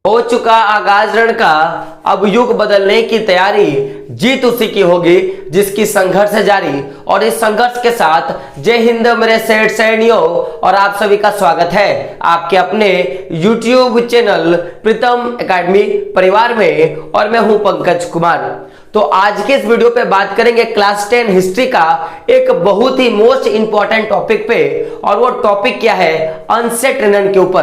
हो चुका आगाज रण का, अब युग बदलने की तैयारी। जीत उसी की होगी जिसकी संघर्ष जारी। और इस संघर्ष के साथ जय हिंद मेरे सेठ सैनियों, और आप सभी का स्वागत है आपके अपने YouTube चैनल प्रीतम एकेडमी परिवार में। और मैं हूं पंकज कुमार। तो आज के इस वीडियो पे बात करेंगे क्लास 10 हिस्ट्री का एक बहुत ही मोस्ट इंपॉर्टेंट टॉपिक पे। और वो टॉपिक क्या है? अनसेट रनन के ऊपर।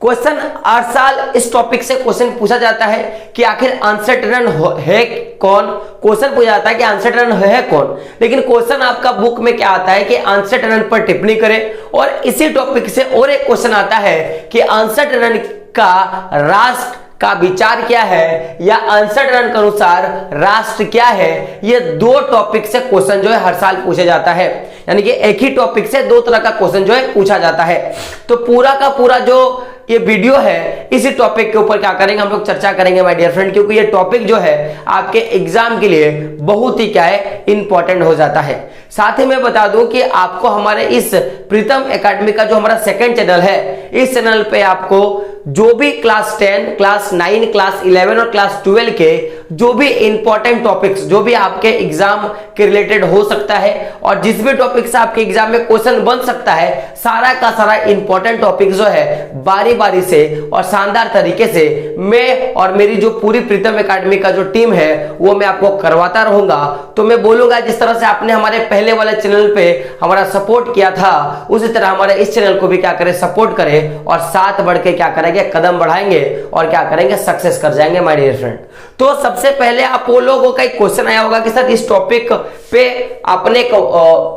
क्वेश्चन हर साल इस टॉपिक से क्वेश्चन पूछा जाता है कि आखिर अनसेट रन है कौन। क्वेश्चन पूछा जाता है कि अनसेट रन है कौन, लेकिन क्वेश्चन आपका बुक में क्या आता है कि अनसेट रन पर टिप्पणी करें। और इसी टॉपिक से और एक क्वेश्चन आता है कि अनसेट रन का राष्ट्र का विचार क्या है, या अनसेट रन के अनुसार राष्ट्र क्या है। ये दो टॉपिक से क्वेश्चन जो है हर साल पूछा जाता है, यानी कि एक ही टॉपिक से दो तरह का क्वेश्चन जो है पूछा जाता है। तो पूरा का पूरा जो ये वीडियो है इसी टॉपिक के ऊपर क्या करेंगे, हम लोग चर्चा करेंगे माय डियर फ्रेंड, क्योंकि ये टॉपिक जो है आपके एग्जाम के लिए बहुत ही क्या है इंपॉर्टेंट हो जाता है। साथ ही मैं बता दूं कि आपको हमारे इस प्रीतम एकेडमी का जो हमारा सेकंड चैनल है, इस चैनल पे आपको जो भी क्लास 10, क्लास 9, क्लास 11 और क्लास 12 के जो भी इंपॉर्टेंट टॉपिक्स जो भी आपके एग्जाम के रिलेटेड हो सकता है, और जिस भी टॉपिक से आपके एग्जाम में क्वेश्चन बन सकता है, सारा का सारा इंपॉर्टेंट टॉपिक जो है बारी बारी से और शानदार तरीके से मैं और मेरी जो पूरी प्रीतम एकेडमी का जो टीम है वो मैं आपको करवाता रहूंगा। तो मैं बोलूंगा जिस तरह से आपने हमारे पहले वाले चैनल पे हमारा सपोर्ट किया था, उसी तरह हमारे इस चैनल को भी क्या करें, सपोर्ट करें, और साथ बढ़ के क्या करेंगे, कदम बढ़ाएंगे और क्या करेंगे, सक्सेस कर जाएंगे माय डियर फ्रेंड। तो सबसे पहले आप वो लोगों का एक क्वेश्चन आया होगा कि सर इस टॉपिक पे आपने एक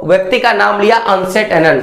व्यक्ति का नाम लिया अनसेट रनन।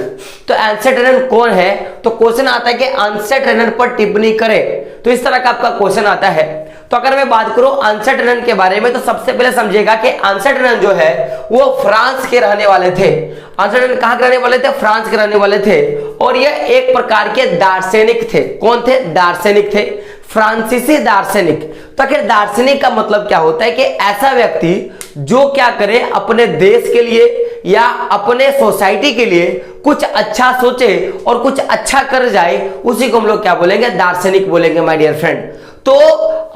तो अनसेट रनन कौन है? तो क्वेश्चन आता है कि अनसेट रनन पर टिप्पणी करें। तो इस तरह का आपका क्वेश्चन आता है। तो अगर मैं बात करूं अनसेट रनन के बारे में, तो सबसे पहले समझिएगा कि अनसेट रनन जो है वो फ्रांस के रहने वाले थे। अनसेट रनन कहां के रहने वाले थे? फ्रांस के रहने वाले थे। और ये एक प्रकार के दार्शनिक थे। कौन थे? दार्शनिक थे, फ्रांसीसी दार्शनिक। तो आखिर दार्शनिक का मतलब क्या होता है? कि ऐसा व्यक्ति जो क्या करे, अपने देश के लिए या अपने सोसाइटी के लिए कुछ अच्छा सोचे और कुछ अच्छा कर जाए, उसी को हम लोग क्या बोलेंगे? दार्शनिक बोलेंगे माय डियर फ्रेंड। तो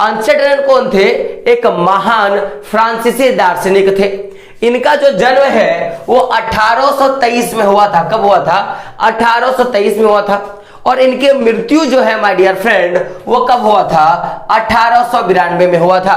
अनसेट रनन कौन थे? एक महान फ्रांसीसी दार्शनिक थे। इनका जो जन्म है वो 1823 में हुआ था। कब हुआ था? 1823 में हुआ था। और इनकी मृत्यु जो है माय डियर फ्रेंड वो कब हुआ था? 1892 में हुआ था।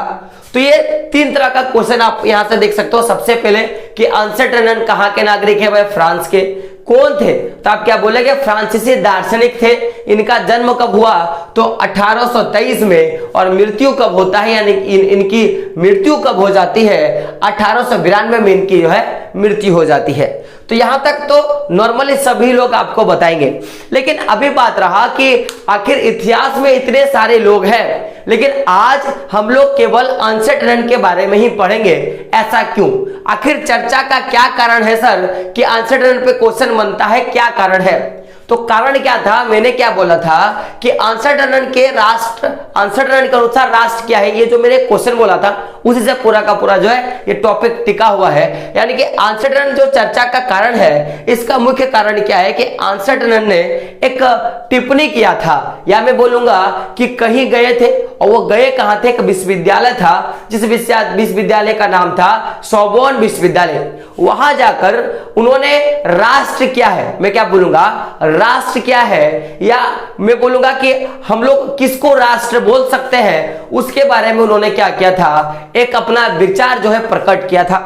तो ये तीन तरह का क्वेश्चन आप यहां से देख सकते हो। सबसे पहले कि अनसेट रनन कहां के नागरिक है? वह फ्रांस के। कौन थे? तो आप क्या बोलेंगे? फ्रांसीसी दार्शनिक थे। इनका जन्म कब हुआ? तो 1823 में। और मृत्यु कब होता है, यानी इनकी मृत्यु कब हो जाती है? 1892 में इनकी जो है मृत्यु हो जाती है। तो यहां तक तो नॉर्मली सभी लोग आपको बताएंगे। लेकिन अभी बात रहा कि आखिर इतिहास में इतने सारे लोग हैं, लेकिन आज हम लोग केवल अनसेट रनन के बारे में ही पढ़ेंगे। ऐसा क्यों? आखिर चर्चा का क्या कारण है सर कि अनसेट रनन पे क्वेश्चन बनता है? क्या कारण है? तो कारण क्या था? मैंने क्या बोला था कि अनसेट रनन के राष्ट्र, अनसेट रनन के अनुसार राष्ट्र क्या है, ये जो मैंने क्वेश्चन बोला था उसी से पूरा का पूरा जो है ये टॉपिक टिका हुआ है। यानी कि अनसेट रनन जो चर्चा का कारण है, इसका मुख्य कारण क्या है कि अनसेट रनन ने एक टिप्पणी किया था, या मैं बोलूंगा कि कहीं गए थे। और वो गए कहां थे? एक विश्वविद्यालय था, जिस विश्वविद्यालय का नाम था सोर्बोन विश्वविद्यालय। वहां जाकर उन्होंने राष्ट्र क्या है, मैं क्या बोलूंगा, राष्ट्र क्या है, या मैं बोलूंगा कि हम लोग किसको राष्ट्र बोल सकते हैं, उसके बारे में उन्होंने क्या किया था? एक अपना विचार जो है प्रकट किया था।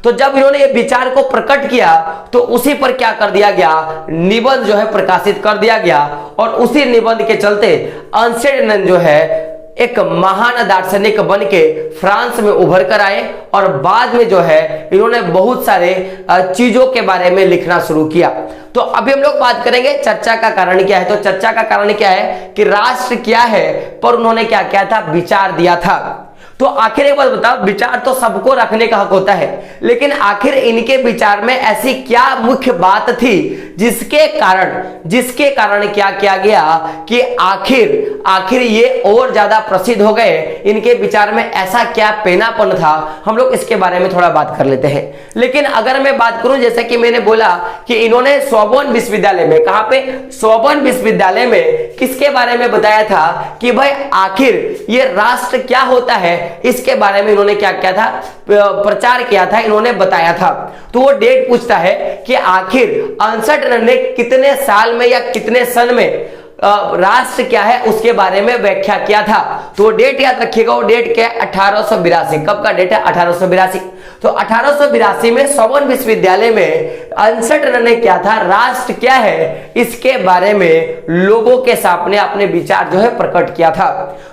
तो जब इन्होंने ये विचार को प्रकट किया तो उसी पर क्या कर दिया गया? निबंध जो है प्रकाशित कर दिया गया। और उसी निबंध के चलते अनसेट रनन जो है एक महान दार्शनिक बन के फ्रांस में उभर कर आए। और बाद में जो है इन्होंने बहुत सारे चीजों के बारे में लिखना शुरू किया। तो अभी हम लोग बात करेंगे चर्चा का कारण क्या है। तो चर्चा का कारण क्या है कि राष्ट्र क्या है पर उन्होंने क्या किया था? विचार दिया था। तो आखिर एक बात बताओ, विचार तो सबको रखने का हक होता है, लेकिन आखिर इनके विचार में ऐसी क्या मुख्य बात थी जिसके कारण क्या किया गया कि आखिर ये और ज्यादा प्रसिद्ध हो गए। इनके विचार में ऐसा क्या पेनापन था, हम लोग इसके बारे में थोड़ा बात कर लेते हैं। लेकिन अगर मैं बात करूं, जैसे कि मैंने बोला कि इन्होंने सोर्बोन विश्वविद्यालय में, कहां पे, सोर्बोन विश्वविद्यालय में किसके बारे में बताया था कि भाई आखिर ये राष्ट्र क्या होता है, इसके बारे में इन्होंने क्या किया था, प्रचार किया था, इन्होंने बताया था। तो वो डेट पूछता है कि आखिर अनसट ने कितने साल में या कितने सन में राष्ट्र क्या है उसके बारे में व्याख्या किया था। तो वो डेट याद रखिएगा, वो डेट क्या है, 1882। कब का डेट है, 1882। तो 1882 में सोर्बोन विश्वविद्यालय में अनसट ने क्या था, राष्ट्र क्या है इसके बारे में लोगों के सामने अपने विचार जो है प्रकट किया था।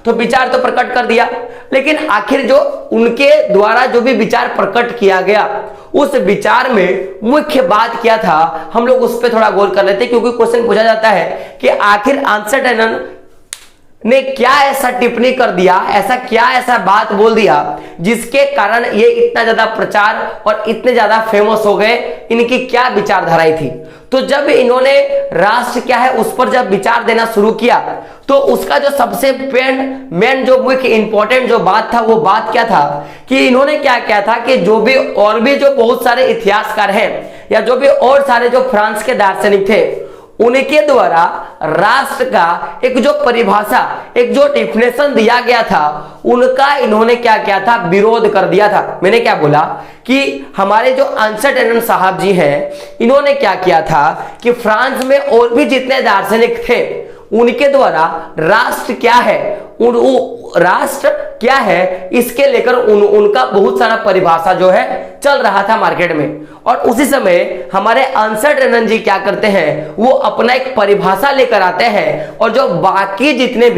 तो विचार तो प्रकट कर दिया, लेकिन आखिर जो उनके द्वारा जो भी विचार प्रकट किया गया, उस विचार में मुख्य बात क्या था, हम लोग उस पर थोड़ा गौर कर लेते हैं, क्योंकि क्वेश्चन पूछा जाता है कि आखिर अनसट ने क्या ऐसा टिप्पणी कर दिया, ऐसा बात बोल दिया जिसके कारण ये इतना ज्यादा प्रचार और इतने ज्यादा फेमस हो गए, इनकी क्या विचारधाराएं थी। तो जब इन्होंने राष्ट्र क्या है उस पर जब विचार देना शुरू किया, तो उसका जो सबसे मेन जो मुख्य इंपॉर्टेंट जो बात था, वो बात क्या था कि इन्होंने क्या किया था कि जो भी जो बहुत सारे इतिहासकार हैं या जो भी और सारे जो फ्रांस के दार्शनिक थे, उनके द्वारा राष्ट्र का एक जो परिभाषा, एक जो डिफिनेशन दिया गया था, उनका इन्होंने क्या किया था, विरोध कर दिया था। मैंने क्या बोला कि हमारे जो अनसट साहब जी हैं, इन्होंने क्या किया था कि फ्रांस में और भी जितने दार्शनिक थे, उनके द्वारा राष्ट्र क्या है, राष्ट्र क्या है इसके लेकर उनका बहुत सारा परिभाषा जो है चल रहा था मार्केट में। और उसी समय हमारे अनसट जी क्या करते हैं, वो अपना एक परिभाषा लेकर आते हैं, और जो बाकी जितने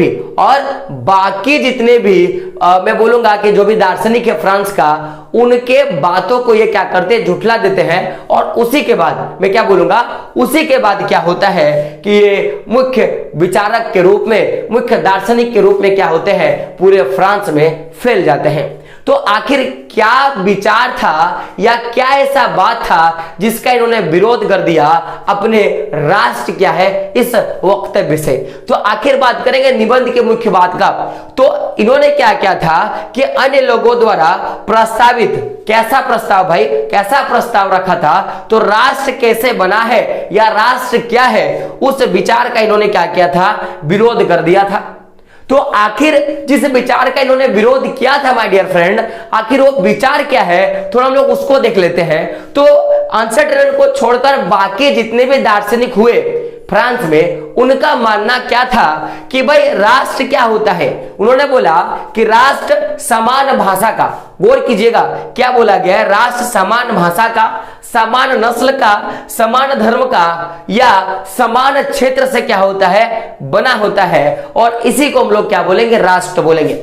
भी मैं बोलूंगा कि जो भी दार्शनिक है फ्रांस का, उनके बातों को ये क्या करते हैं, झुठला देते हैं। और उसी के बाद मैं क्या बोलूंगा, उसी के बाद क्या होता है कि ये मुख्य विचारक के रूप में, मुख्य दार्शनिक के रूप में क्या होते हैं, पूरे फ्रांस में फैल जाते हैं। तो आखिर क्या विचार था या क्या ऐसा बात था जिसका इन्होंने विरोध कर दिया अपने राष्ट्र क्या है इस वक्तव्य से। तो आखिर बात करेंगे निबंध के मुख्य बात का। तो इन्होंने क्या किया था कि अन्य लोगों द्वारा प्रस्तावित, कैसा प्रस्ताव भाई, कैसा प्रस्ताव रखा था, तो राष्ट्र कैसे बना है या राष्ट्र क्या है, उस विचार का इन्होंने क्या किया था, विरोध कर दिया था। तो आखिर जिस विचार का इन्होंने विरोध किया था माय डियर फ्रेंड, आखिर वो विचार क्या है, थोड़ा हम लोग उसको देख लेते हैं। तो अनसट को छोड़कर बाकी जितने भी दार्शनिक हुए फ्रांस में, उनका मानना क्या था कि भाई राष्ट्र क्या होता है। उन्होंने बोला कि राष्ट्र समान भाषा का, गौर कीजिएगा क्या बोला गया है, राष्ट्र समान भाषा का, समान नस्ल का, समान धर्म का या समान क्षेत्र से क्या होता है, बना होता है, और इसी को हम लोग क्या बोलेंगे, राष्ट्र बोलेंगे।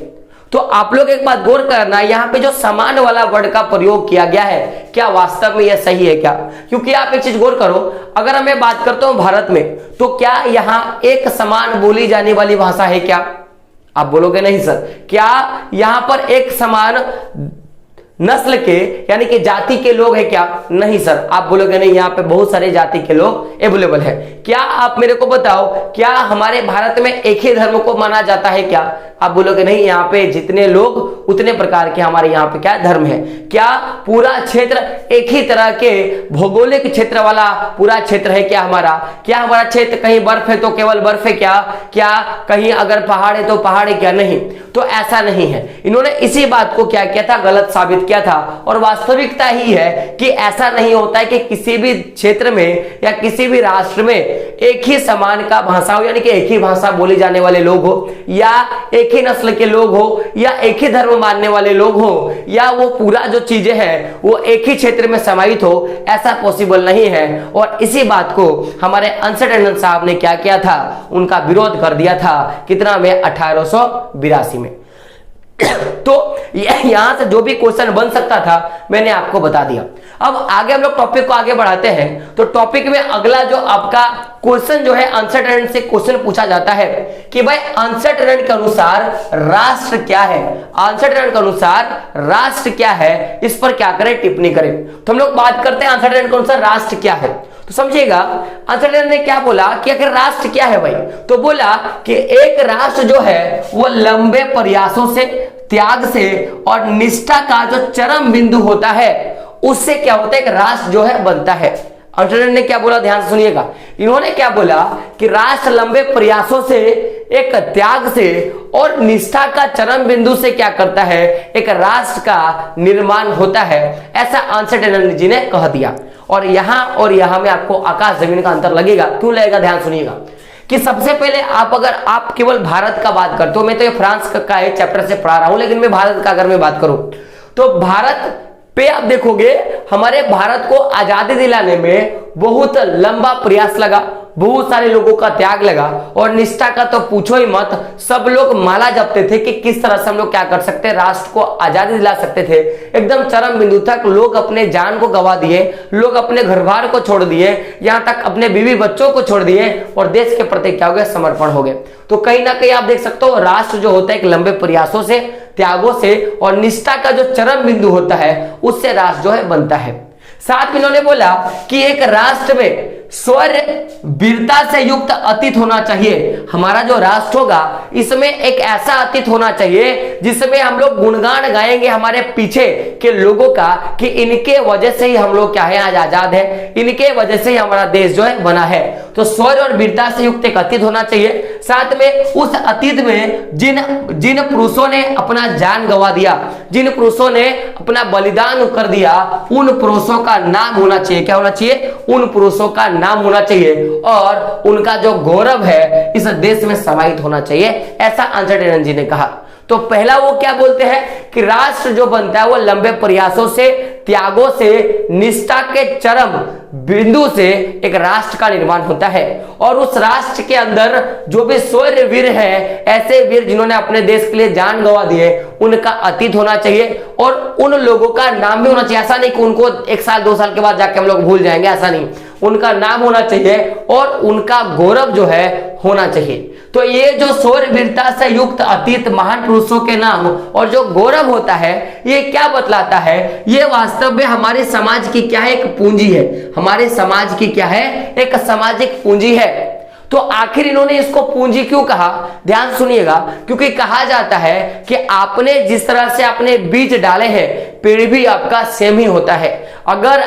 तो आप लोग एक बात गौर करना, यहाँ पे जो समान वाला वर्ड का प्रयोग किया गया है, क्या वास्तव में यह सही है क्या? क्योंकि आप एक चीज गौर करो, अगर मैं बात करता हूं भारत में, तो क्या यहाँ एक समान बोली जाने वाली भाषा है क्या? आप बोलोगे नहीं सर। क्या यहां पर एक समान नस्ल के यानी कि जाति के लोग हैं क्या? नहीं सर। आप बोलोगे नहीं, यहाँ पे बहुत सारे जाति के लोग अवेलेबल है। क्या आप मेरे को बताओ, क्या हमारे भारत में एक ही धर्म को माना जाता है क्या? आप बोलोगे नहीं, यहाँ पे जितने लोग उतने प्रकार के हमारे यहाँ पे क्या धर्म है। क्या पूरा क्षेत्र एक ही तरह के भौगोलिक क्षेत्र वाला पूरा क्षेत्र है क्या हमारा? क्या हमारा क्षेत्र कहीं बर्फ है तो केवल बर्फ है क्या? क्या कहीं अगर पहाड़ है तो पहाड़ है क्या? नहीं। तो ऐसा नहीं है। इन्होंने इसी बात को क्या किया था, गलत साबित किया था। और वास्तविकता ही है कि ऐसा नहीं होता है कि किसी भी क्षेत्र में या किसी भी राष्ट्र में एक ही समान का भाषा हो, यानी कि एक ही भाषा बोली जाने वाले लोग हो, या एक ही नस्ल के लोग हो, या एक ही धर्म मानने वाले लोग हो, या वो पूरा जो चीजें हैं वो एक ही क्षेत्र में समाहित हो, ऐसा पॉसिबल नहीं है। और इसी बात को हमारे अनसट साहब ने क्या किया था, उनका विरोध कर दिया था। कितना में? 1882 में। तो यहां से जो भी क्वेश्चन बन सकता था मैंने आपको बता दिया। अब आगे हम लोग टॉपिक को आगे बढ़ाते हैं। तो टॉपिक में अगला जो आपका क्वेश्चन जो है अनसट से क्वेश्चन पूछा जाता है कि भाई अनसट के अनुसार राष्ट्र क्या है, अनसट के अनुसार राष्ट्र क्या है, इस पर क्या करें, टिप्पणी करें। तो हम लोग बात करते हैं अनसट के अनुसार राष्ट्र क्या है। तो समझिएगा आंसर ने क्या बोला कि अगर राष्ट्र क्या है भाई, तो बोला कि एक राष्ट्र जो है वो लंबे प्रयासों से, त्याग से और निष्ठा का जो चरम बिंदु होता है उससे क्या होता है, एक राष्ट्र जो है बनता है। आंसर ने क्या बोला, ध्यान से सुनिएगा। इन्होंने क्या बोला कि राष्ट्र लंबे प्रयासों से, एक त्याग से और निष्ठा का चरम बिंदु से क्या करता है, एक राष्ट्र का निर्माण होता है, ऐसा आंसर जी ने कह दिया। और यहां में आपको आकाश जमीन का अंतर लगेगा। क्यों लगेगा, ध्यान सुनिएगा कि सबसे पहले अगर आप केवल भारत का बात करते हो, मैं तो ये फ्रांस का एक चैप्टर से पढ़ा रहा हूं, लेकिन मैं भारत का अगर मैं बात करूं तो भारत पे आप देखोगे हमारे भारत को आजादी दिलाने में बहुत लंबा प्रयास लगा, बहुत सारे लोगों का त्याग लगा और निष्ठा का तो पूछो ही मत। सब लोग माला जपते थे कि किस तरह से हम लोग क्या कर सकते हैं, राष्ट्र को आजादी दिला सकते थे। एकदम चरम बिंदु तक लोग अपने जान को गंवा दिए, लोग अपने घर बार को छोड़ दिए, यहां तक अपने बीवी बच्चों को छोड़ दिए और देश के प्रति क्या हो गए, समर्पण हो गए। तो कहीं ना कहीं आप देख सकते हो राष्ट्र जो होता है एक लंबे प्रयासों से, त्यागों से और निष्ठा का जो चरम बिंदु होता है उससे राष्ट्र जो है बनता है। साथ में इन्होंने बोला कि एक राष्ट्र में शौर्य, वीरता से युक्त अतीत होना चाहिए। हमारा जो राष्ट्र होगा इसमें एक ऐसा अतीत होना चाहिए जिसमें हम लोग गुणगान गाएंगे हमारे पीछे के लोगों का कि इनके वजह से ही हम लोग क्या है, आज आजाद है, इनके वजह से ही हमारा देश जो है बना है। तो शौर्य और वीरता से युक्त एक अतीत होना चाहिए। साथ में उस अतीत में जिन पुरुषों ने अपना जान गंवा दिया, जिन पुरुषों ने अपना बलिदान कर दिया, उन पुरुषों का नाम होना चाहिए। क्या होना चाहिए, उन पुरुषों का नाम होना चाहिए और उनका जो गौरव है इस देश में समाहित होना चाहिए, ऐसा आंसर जी ने कहा। तो पहला वो क्या बोलते हैं कि राष्ट्र जो बनता है वो लंबे प्रयासों से, त्यागों से, निष्ठा के चरम बिंदु से एक राष्ट्र का निर्माण होता है। और उस राष्ट्र के अंदर जो भी शौर्य वीर है, ऐसे वीर जिन्होंने अपने देश के लिए जान गंवा दिए, उनका अतीत होना चाहिए और उन लोगों का नाम भी होना चाहिए। ऐसा नहीं कि उनको 1 साल 2 साल के बाद जाके हम लोग भूल जाएंगे, ऐसा नहीं, उनका नाम होना चाहिए और उनका गौरव जो है होना चाहिए। तो ये जो शौर्य वीरता से युक्त अतीत, महान पुरुषों के नाम और जो गौरव होता है, ये क्या बतलाता है, ये वास्तव में हमारे समाज की क्या है, एक पूंजी है। हमारे समाज की क्या है, एक सामाजिक पूंजी है। तो आखिर इन्होंने इसको पूंजी क्यों कहा, ध्यान सुनिएगा, क्योंकि कहा जाता है कि आपने जिस तरह से अपने बीज डाले हैं, पेड़ भी आपका सेम ही होता है। अगर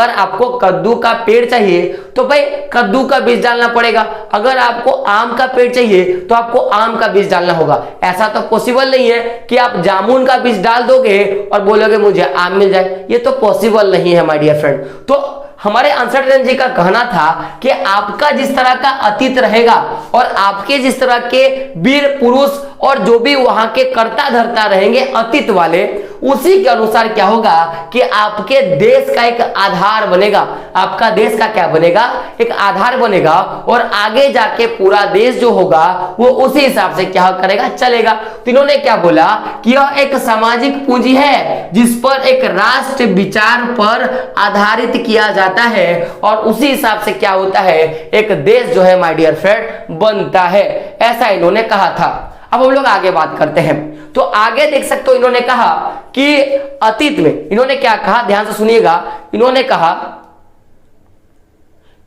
आपको कद्दू का पेड़ चाहिए तो भाई कद्दू का बीज डालना पड़ेगा। अगर आपको आम का पेड़ चाहिए तो आपको आम का बीज डालना होगा। ऐसा तो पॉसिबल नहीं है कि आप जामुन का बीज डाल दोगे और बोलोगे मुझे आम मिल जाए, ये तो पॉसिबल नहीं है माय डियर फ्रेंड। तो हमारे आंसर जी का कहना था कि आपका जिस तरह का अतीत रहेगा और आपके जिस तरह के वीर पुरुष और जो भी वहां के कर्ता धर्ता रहेंगे अतीत वाले, उसी के अनुसार क्या होगा कि आपके देश का एक आधार बनेगा। आपका देश का क्या बनेगा, एक आधार बनेगा और आगे जाके पूरा देश जो होगा वो उसी हिसाब से क्या करेगा, चलेगा। तो इन्होंने क्या बोला कि यह एक सामाजिक पूंजी है जिस पर एक राष्ट्र विचार पर आधारित किया जाता है और उसी हिसाब से क्या होता है, एक देश जो है माय डियर फ्रेंड बनता है, ऐसा इन्होंने कहा था। अब हम लोग आगे बात करते हैं। तो आगे देख सकते हो इन्होंने कहा कि अतीत में इन्होंने क्या कहा, ध्यान से सुनिएगा।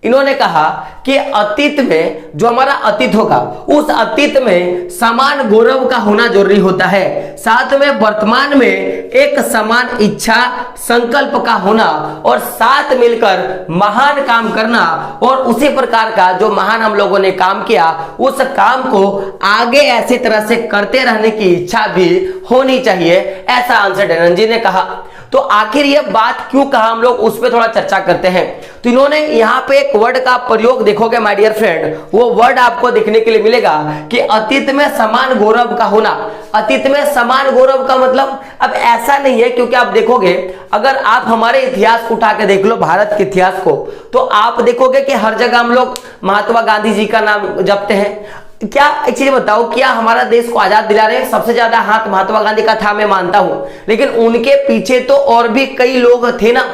इन्होंने कहा कि अतीत में जो हमारा अतीत होगा उस अतीत में समान गौरव का होना जरूरी होता है। साथ में वर्तमान में एक समान इच्छा, संकल्प का होना और साथ मिलकर महान काम करना और उसी प्रकार का जो महान हम लोगों ने काम किया उस काम को आगे ऐसी तरह से करते रहने की इच्छा भी होनी चाहिए, ऐसा आंसर जी ने कहा। तो आखिर ये बात क्यों कहा, हम लोग उस पर थोड़ा चर्चा करते हैं। तो इन्होंने यहाँ पे एक वर्ड का प्रयोग देखोगे माय डियर फ्रेंड, वो वर्ड आपको देखने के लिए मिलेगा कि अतीत में समान गौरव का होना। अतीत में समान गौरव का मतलब अब ऐसा नहीं है, क्योंकि आप देखोगे अगर आप हमारे इतिहास को उठा के देख लो, भारत के इतिहास को, तो आप देखोगे कि हर जगह हम लोग महात्मा गांधी जी का नाम जपते हैं। क्या एक चीज बताओ, क्या हमारा देश को आजाद दिला रहे सबसे ज्यादा हाथ महात्मा गांधी का था, मैं मानता हूं, लेकिन उनके पीछे तो और भी कई लोग थे ना।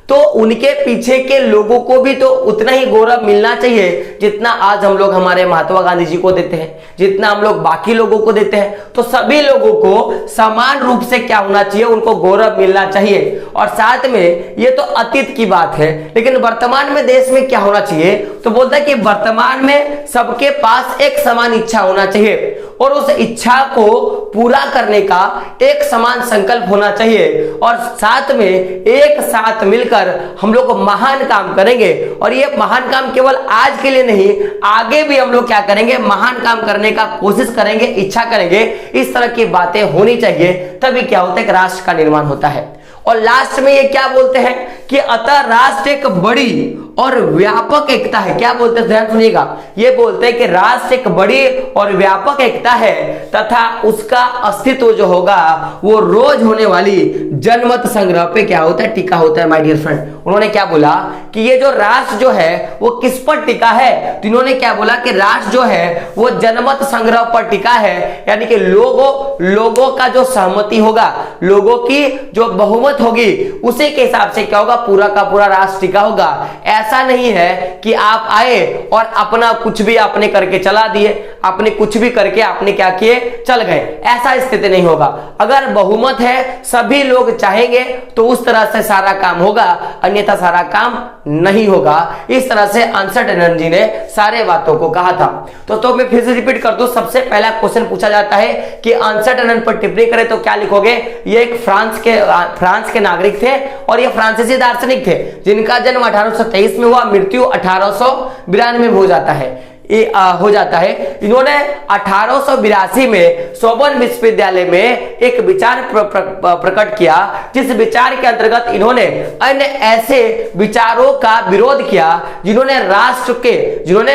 तो उनके पीछे के लोगों को भी तो उतना ही गौरव मिलना चाहिए जितना आज हम लोग हमारे महात्मा गांधी जी को देते हैं, जितना हम लोग बाकी लोगों को देते हैं। तो सभी लोगों को समान रूप से क्या होना चाहिए, उनको गौरव मिलना चाहिए। और साथ में ये तो अतीत की बात है, लेकिन वर्तमान में देश में क्या होना चाहिए, तो बोलता है कि वर्तमान में सबके पास एक समान इच्छा होना चाहिए और उस इच्छा को पूरा करने का एक समान संकल्प होना चाहिए और साथ में एक साथ मिलकर हम लोग महान काम करेंगे। और ये महान काम केवल आज के लिए नहीं, आगे भी हम लोग क्या करेंगे, महान काम करने का कोशिश करेंगे, इच्छा करेंगे। इस तरह की बातें होनी चाहिए, तभी क्या होता है कि राष्ट्र का निर्माण होता है। और लास्ट में ये क्या बोलते हैं कि अतः राष्ट्र एक बड़ी और व्यापक एकता है। क्या बोलते हैं, ध्यान सुनिएगा, ये बोलते हैं कि राष्ट्र एक बड़ी और व्यापक एकता है तथा उसका अस्तित्व जो होगा वो रोज होने वाली जनमत संग्रह पे क्या होता है, टिका होता है। माय डियर फ्रेंड, उन्होंने क्या बोला कि ये जो राष्ट्र जो है वो किस पर टिका है, तो इन्होंने क्या बोला कि राष्ट्र जो है वो जनमत संग्रह पर टिका है, यानी कि लोगों का जो सहमति होगा, लोगों की जो बहुमत होगी, उसी के हिसाब से क्या होगा, पूरा का पूरा राष्ट्र टिका होगा। ऐसा नहीं है कि आप आए और अपना कुछ भी आपने करके चला दिए, आपने कुछ भी करके आपने क्या किए, चल गए, ऐसा स्थिति नहीं होगा। अगर बहुमत है, सभी लोग चाहेंगे तो उस तरह से सारा काम होगा, अन्यथा सारा काम नहीं होगा। इस तरह से आंसर एनर्जी ने सारे बातों को कहा था। तो मैं फिर से रिपीट कर दूं, सबसे पहला क्वेश्चन पूछा जाता है कि आंसर एनर्जी पर टिप्पणी करें तो क्या लिखोगे। ये एक फ्रांस के नागरिक थे और ये फ्रांसीसी दार्शनिक थे जिनका जन्म 1823 में हुआ, मृत्यु 1892 में हो जाता है। इन्होंने 1882 में सोबर्न विश्वविद्यालय में एक विचार प्रकट किया, जिस विचार के अंतर्गत इन्होंने अन्य ऐसे विचारों का विरोध किया जिन्होंने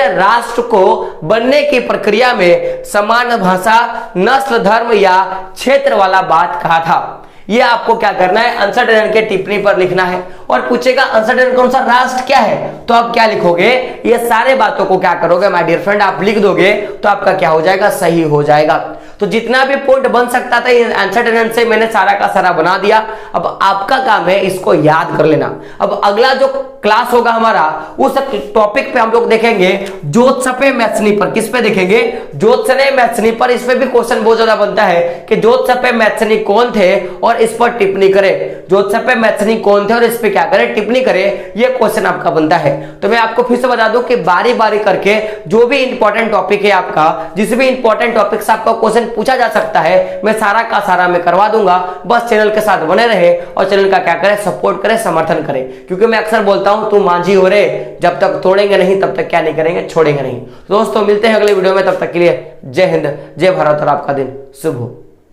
राष्ट्र को बनने की प्रक्रिया में समान भाषा, नस्ल, धर्म या क्षेत्र वाला बात कहा था। ये आपको क्या करना है, आंसर के टिप्पणी पर लिखना है और पूछेगा आंसर कौन सा राष्ट्र क्या है, तो आप क्या लिखोगे, ये सारे बातों को क्या करोगे माय डियर फ्रेंड, आप लिख दोगे तो आपका क्या हो जाएगा, सही हो जाएगा। तो जितना भी पॉइंट बन सकता था आंसर से मैंने सारा का सारा बना दिया। अब आपका काम है इसको याद कर लेना। अब अगला जो क्लास होगा हमारा, उस टॉपिक पे हम लोग देखेंगे ज्योत्सपे मैथनी पर। किस पे देखेंगे, ज्योत्सने मैथनी पर। इस पे भी क्वेश्चन बहुत ज्यादा बनता है कि ज्योत्सपे मैथनी कौन थे और इस पर टिप्पणी करे। ज्योत्सपे मैथनी कौन थे और इस पे क्या करे, टिप्पणी करे, ये क्वेश्चन आपका बनता है। तो मैं आपको फिर से बता दूं कि बारी बारी करके जो भी इंपॉर्टेंट टॉपिक है आपका, जिस भी इंपॉर्टेंट टॉपिक से आपका क्वेश्चन पूछा जा सकता है, मैं सारा का सारा मैं करवा दूंगा। बस चैनल के साथ बने रहे और चैनल का क्या करें, सपोर्ट करें, समर्थन करें। क्योंकि मैं अक्सर बोलता हूं तुम मांझी हो रहे, जब तक तोड़ेंगे नहीं तब तक क्या नहीं करेंगे, छोड़ेंगे नहीं। दोस्तों मिलते हैं अगले वीडियो में, तब तक के लिए जय हिंद, जय भारत और आपका दिन शुभ हो।